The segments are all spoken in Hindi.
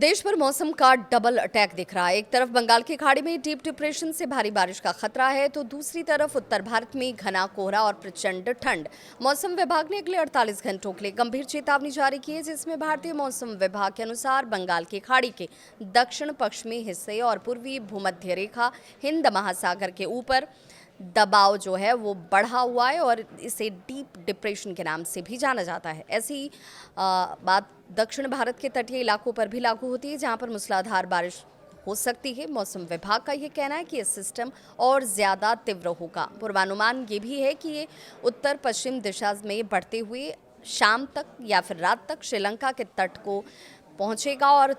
देश भर मौसम का डबल अटैक दिख रहा है। एक तरफ बंगाल की खाड़ी में डीप डिप्रेशन से भारी बारिश का खतरा है, तो दूसरी तरफ उत्तर भारत में घना कोहरा और प्रचंड ठंड। मौसम विभाग ने अगले 48 घंटों के लिए गंभीर चेतावनी जारी की है, जिसमें भारतीय मौसम विभाग के अनुसार बंगाल की खाड़ी के दक्षिण पश्चिमी हिस्से और पूर्वी भूमध्य रेखा हिंद महासागर के ऊपर दबाव जो है वो बढ़ा हुआ है और इसे डीप डिप्रेशन के नाम से भी जाना जाता है। ऐसी बात दक्षिण भारत के तटीय इलाकों पर भी लागू होती है, जहां पर मूसलाधार बारिश हो सकती है। मौसम विभाग का ये कहना है कि यह सिस्टम और ज़्यादा तीव्र होगा। पूर्वानुमान ये भी है कि ये उत्तर पश्चिम दिशा में बढ़ते हुए शाम तक या फिर रात तक श्रीलंका के तट को पहुंचेगा और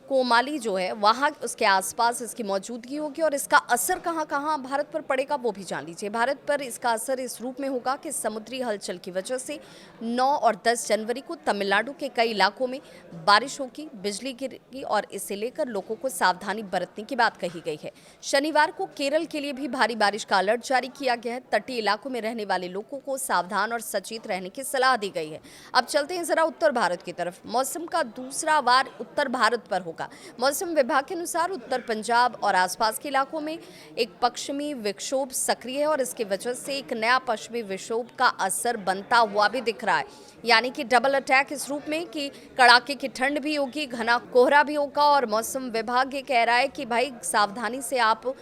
कोमाली जो है वहाँ उसके आसपास इसकी मौजूदगी होगी और इसका असर कहाँ कहाँ भारत पर पड़ेगा वो भी जान लीजिए। भारत पर इसका असर इस रूप में होगा कि समुद्री हलचल की वजह से 9 और 10 जनवरी को तमिलनाडु के कई इलाकों में बारिश होगी, बिजली गिरेगी और इसे लेकर लोगों को सावधानी बरतने की बात कही गई है। शनिवार को केरल के लिए भी भारी बारिश का अलर्ट जारी किया गया है। तटीय इलाकों में रहने वाले लोगों को सावधान और सचेत रहने की सलाह दी गई है। अब चलते हैं जरा उत्तर भारत की तरफ। मौसम का दूसरा वार उत्तर भारत पर होगा। मौसम विभाग के अनुसार उत्तर पंजाब और आसपास के इलाकों में एक पश्चिमी विक्षोभ सक्रिय है और इसकी वजह से एक नया पश्चिमी विक्षोभ का असर बनता हुआ भी दिख रहा है। यानी कि डबल अटैक इस रूप में कि कड़ाके की ठंड भी होगी, घना कोहरा भी होगा और मौसम विभाग ये कह रहा है कि भाई सावधानी से आप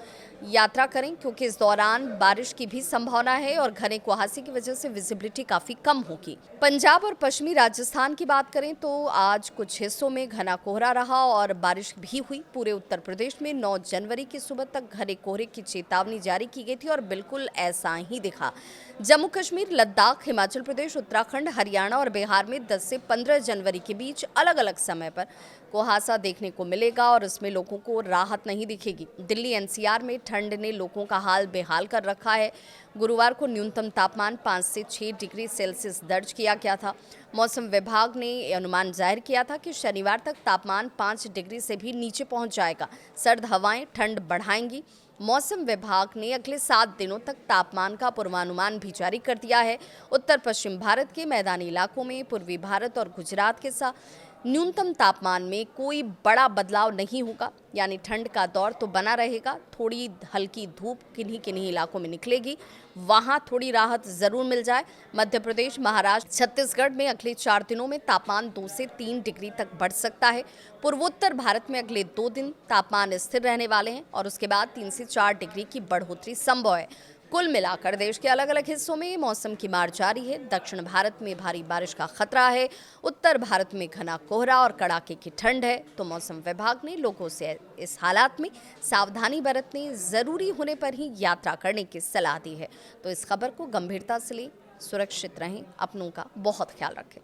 यात्रा करें, क्योंकि इस दौरान बारिश की भी संभावना है और घने कुहासे की वजह से विजिबिलिटी काफी कम होगी। पंजाब और पश्चिमी राजस्थान की बात करें तो आज कुछ हिस्सों में घना कोहरा रहा और बारिश भी हुई। पूरे उत्तर प्रदेश में 9 जनवरी की सुबह तक घने कोहरे की चेतावनी जारी की गई थी और बिल्कुल ऐसा ही दिखा। जम्मू कश्मीर, लद्दाख, हिमाचल प्रदेश, उत्तराखंड, हरियाणा और बिहार में 10 से 15 जनवरी के बीच अलग अलग समय पर कुहासा देखने को मिलेगा और इसमें लोगों को राहत नहीं दिखेगी। दिल्ली एनसीआर में ठंड ने लोगों का हाल बेहाल कर रखा है। गुरुवार को न्यूनतम तापमान 5 से 6 डिग्री सेल्सियस दर्ज किया गया था। मौसम विभाग ने अनुमान जाहिर किया था कि शनिवार तक तापमान 5 डिग्री से भी नीचे पहुंच जाएगा। सर्द हवाएं ठंड बढ़ाएंगी। मौसम विभाग ने अगले 7 दिनों तक तापमान का पूर्वानुमान भी जारी कर दिया है। उत्तर पश्चिम भारत के मैदानी इलाकों में, पूर्वी भारत और गुजरात के साथ न्यूनतम तापमान में कोई बड़ा बदलाव नहीं होगा, यानी ठंड का दौर तो बना रहेगा। थोड़ी हल्की धूप किन्हीं किन्हीं इलाकों में निकलेगी, वहां थोड़ी राहत जरूर मिल जाए। मध्य प्रदेश, महाराष्ट्र, छत्तीसगढ़ में अगले 4 दिनों में तापमान 2 से 3 डिग्री तक बढ़ सकता है। पूर्वोत्तर भारत में अगले 2 दिन तापमान स्थिर रहने वाले हैं और उसके बाद 3 से 4 डिग्री की बढ़ोतरी संभव है। कुल मिलाकर देश के अलग अलग हिस्सों में मौसम की मार जारी है। दक्षिण भारत में भारी बारिश का खतरा है, उत्तर भारत में घना कोहरा और कड़ाके की ठंड है। तो मौसम विभाग ने लोगों से इस हालात में सावधानी बरतने, जरूरी होने पर ही यात्रा करने की सलाह दी है। तो इस खबर को गंभीरता से लें, सुरक्षित रहें, अपनों का बहुत ख्याल रखें।